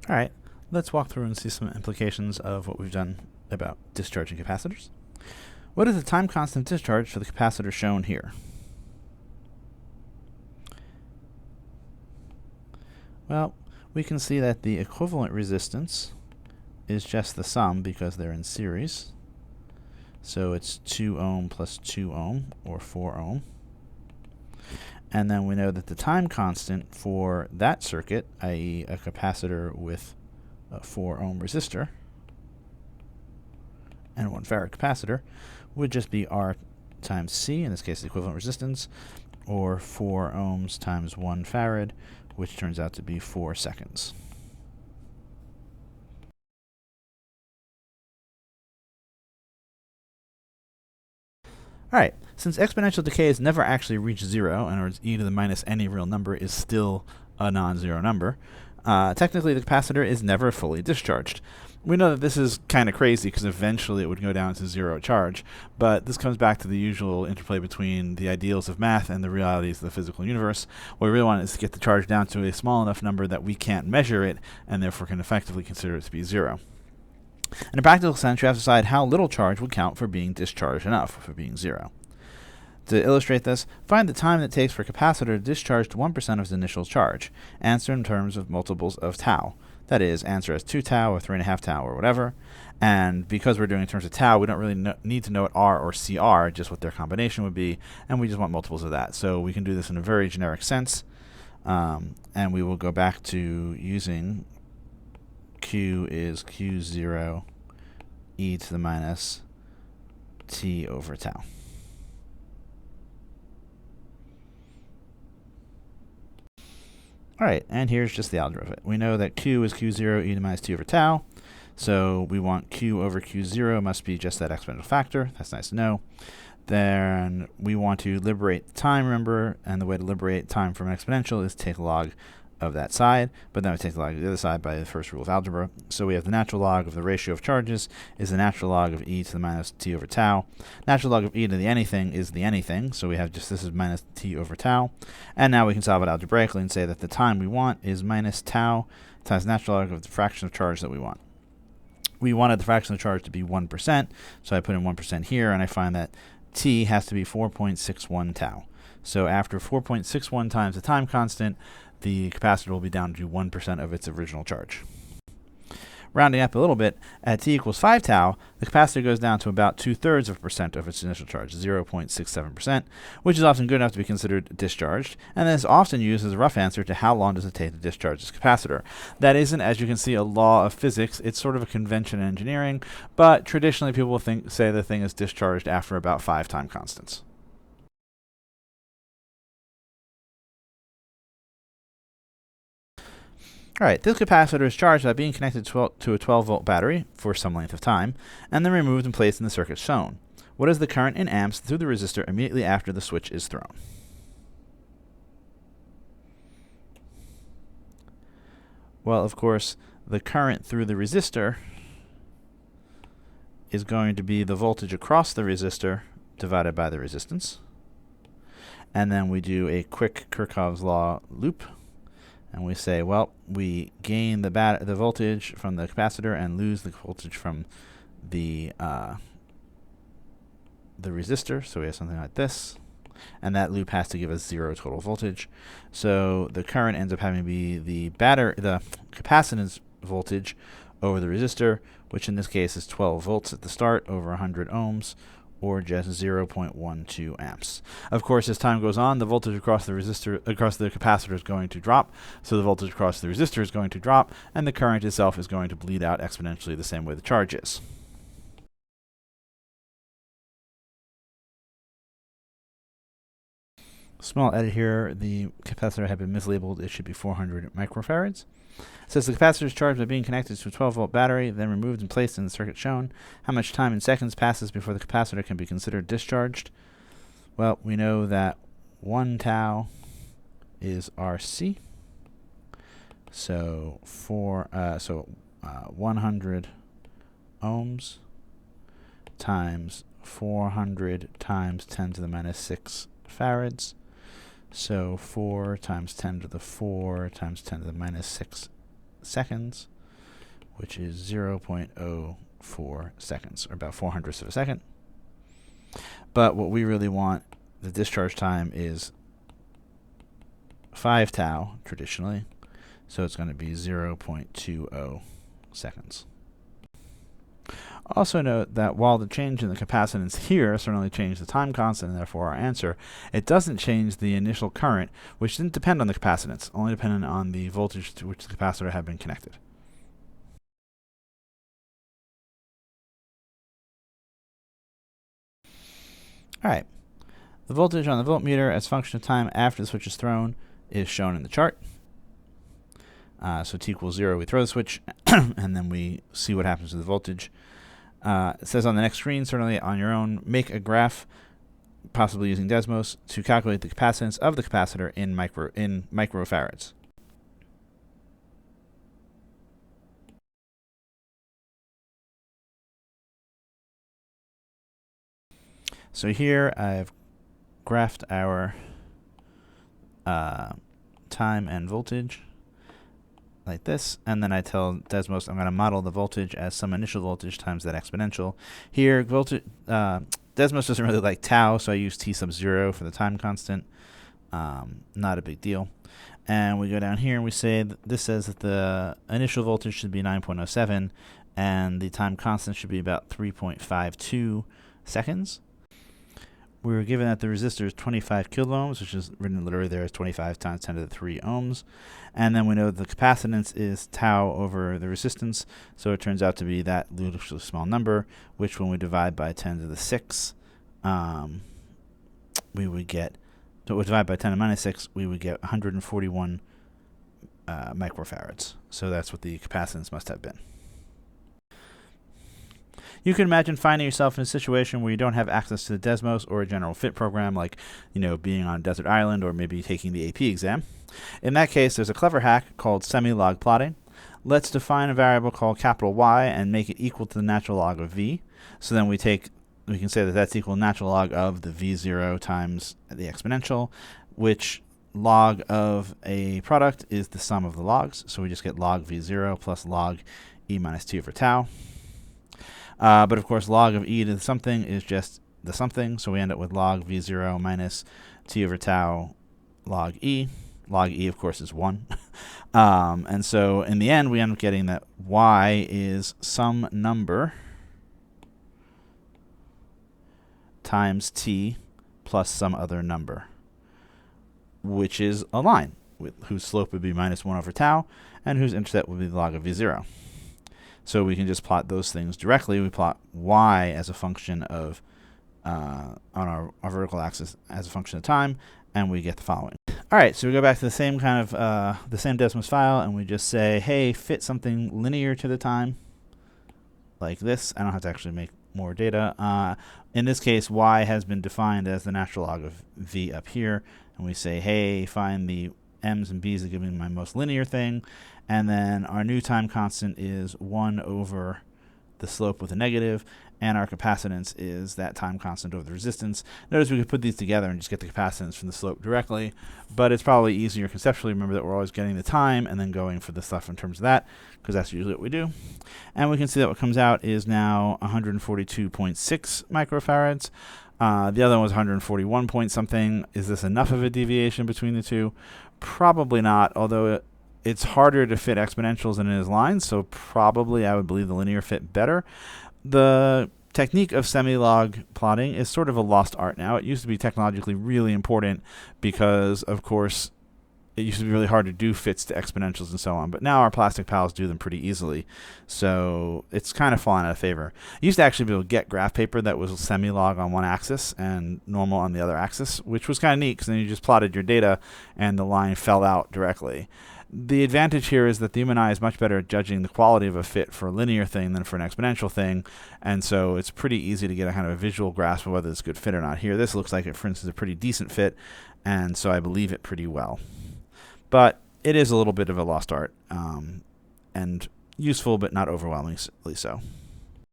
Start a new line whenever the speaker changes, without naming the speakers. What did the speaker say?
All right, let's walk through and see some implications of what we've done about discharging capacitors. What is the time constant discharge for the capacitor shown here? Well, we can see that the equivalent resistance is just the sum because they're in series. So it's 2 ohm plus 2 ohm, or 4 ohm. And then we know that the time constant for that circuit, i.e. a capacitor with a 4 ohm resistor and 1 farad capacitor, would just be R times C, in this case the equivalent resistance, or 4 ohms times 1 farad, which turns out to be 4 seconds. Alright, since exponential decay has never actually reached 0, in other words, e to the minus any real number is still a non-zero number, technically the capacitor is never fully discharged. We know that this is kind of crazy because eventually it would go down to 0 charge, but this comes back to the usual interplay between the ideals of math and the realities of the physical universe. What we really want is to get the charge down to a small enough number that we can't measure it and therefore can effectively consider it to be 0. In a practical sense, you have to decide how little charge would count for being discharged enough, for being 0. To illustrate this, find the time that it takes for a capacitor to discharge to 1% of its initial charge. Answer in terms of multiples of tau. That is, answer as 2 tau or 3.5 tau or whatever. And because we're doing it in terms of tau, we don't really need to know what R or C are, just what their combination would be, and we just want multiples of that. So we can do this in a very generic sense, and we will go back to using Q is Q0 e to the minus t over tau. Alright, and here's just the algebra of it. We know that Q is Q0 e to the minus t over tau, so we want Q over Q0 must be just that exponential factor. That's nice to know. Then we want to liberate time, remember, and the way to liberate time from an exponential is take log of that side, but then we take the log of the other side by the first rule of algebra. So we have the natural log of the ratio of charges is the natural log of e to the minus t over tau. Natural log of e to the anything is the anything, so we have just this is minus t over tau. And now we can solve it algebraically and say that the time we want is minus tau times natural log of the fraction of charge that we want. We wanted the fraction of charge to be 1%, so I put in 1% here, and I find that t has to be 4.61 tau. So after 4.61 times the time constant, the capacitor will be down to 1% of its original charge. Rounding up a little bit, at t equals 5 tau, the capacitor goes down to about 2/3% of its initial charge, 0.67%, which is often good enough to be considered discharged, and then is often used as a rough answer to how long does it take to discharge this capacitor. That isn't, as you can see, a law of physics. It's sort of a convention in engineering, but traditionally people will say the thing is discharged after about 5 time constants. Alright, this capacitor is charged by being connected to a 12-volt battery for some length of time, and then removed and placed in the circuit shown. What is the current in amps through the resistor immediately after the switch is thrown? Well, of course, the current through the resistor is going to be the voltage across the resistor divided by the resistance. And then we do a quick Kirchhoff's law loop. And we say, well, we gain the voltage from the capacitor and lose the voltage from the resistor. So we have something like this. And that loop has to give us 0 total voltage. So the current ends up having to be the capacitance voltage over the resistor, which in this case is 12 volts at the start over 100 ohms, or just 0.12 amps. Of course, as time goes on, the voltage across the capacitor is going to drop, so the voltage across the resistor is going to drop, and the current itself is going to bleed out exponentially the same way the charge is. Small edit here, the capacitor had been mislabeled. It should be 400 microfarads. It says the capacitor is charged by being connected to a 12-volt battery, then removed and placed in the circuit shown. How much time in seconds passes before the capacitor can be considered discharged? Well, we know that 1 tau is RC. So 100 ohms times 400 times 10 to the minus 6 farads. So 4 times 10 to the 4 times 10 to the minus 6 seconds. which is 0.04 seconds, or about 400ths of a second. But what we really want, the discharge time, is 5 tau traditionally, so it's going to be 0.20 seconds. Also note that while the change in the capacitance here certainly changed the time constant and therefore our answer, it doesn't change the initial current, which didn't depend on the capacitance, only depended on the voltage to which the capacitor had been connected. Alright, the voltage on the voltmeter as a function of time after the switch is thrown is shown in the chart. So t equals 0, we throw the switch, and then we see what happens to the voltage. It says on the next screen, certainly on your own, make a graph, possibly using Desmos, to calculate the capacitance of the capacitor in microfarads. So here I've graphed our time and voltage like this, and then I tell Desmos I'm going to model the voltage as some initial voltage times that exponential. Here, Desmos doesn't really like tau, so I use t sub 0 for the time constant. Not a big deal. And we go down here and we say this says that the initial voltage should be 9.07, and the time constant should be about 3.52 seconds. We were given that the resistor is 25 kiloohms, which is written literally there as 25 times 10 to the 3 ohms. And then we know the capacitance is tau over the resistance, so it turns out to be that ludicrously small number, which when we divide by 10 to the 6, we would get, so we divide by 10 to the minus 6, we would get 141 microfarads. So that's what the capacitance must have been. You can imagine finding yourself in a situation where you don't have access to the Desmos or a general fit program, like, being on a desert island or maybe taking the AP exam. In that case, there's a clever hack called semi-log plotting. Let's define a variable called capital Y and make it equal to the natural log of V. So then we can say that that's equal to natural log of the V0 times the exponential, which log of a product is the sum of the logs. So we just get log V0 plus log e minus t over tau. But of course, log of e to the something is just the something, so we end up with log v0 minus t over tau log e. Log e, of course, is 1. And so in the end, we end up getting that y is some number times t plus some other number, which is a line whose slope would be minus 1 over tau and whose intercept would be the log of v0. So we can just plot those things directly. We plot y as a function of, on our vertical axis as a function of time, and we get the following. All right, so we go back to the same kind of, the same Desmos file, and we just say, hey, fit something linear to the time, like this. I don't have to actually make more data. In this case, y has been defined as the natural log of v up here, and we say, hey, find the m's and b's that give me my most linear thing. And then our new time constant is 1 over the slope with a negative, and our capacitance is that time constant over the resistance. Notice we could put these together and just get the capacitance from the slope directly, but it's probably easier conceptually to remember that we're always getting the time and then going for the stuff in terms of that, because that's usually what we do. And we can see that what comes out is now 142.6 microfarads. The other one was 141 point something. Is this enough of a deviation between the two? Probably not, although it's harder to fit exponentials than it is lines, so probably I would believe the linear fit better. The technique of semi-log plotting is sort of a lost art now. It used to be technologically really important because, of course, it used to be really hard to do fits to exponentials and so on, but now our plastic pals do them pretty easily, so it's kind of fallen out of favor. You used to actually be able to get graph paper that was semi-log on one axis and normal on the other axis, which was kind of neat because then you just plotted your data and the line fell out directly. The advantage here is that the human eye is much better at judging the quality of a fit for a linear thing than for an exponential thing, and so it's pretty easy to get a kind of a visual grasp of whether it's a good fit or not. Here, this looks like it, for instance, a pretty decent fit, and so I believe it pretty well. But it is a little bit of a lost art, and useful but not overwhelmingly so.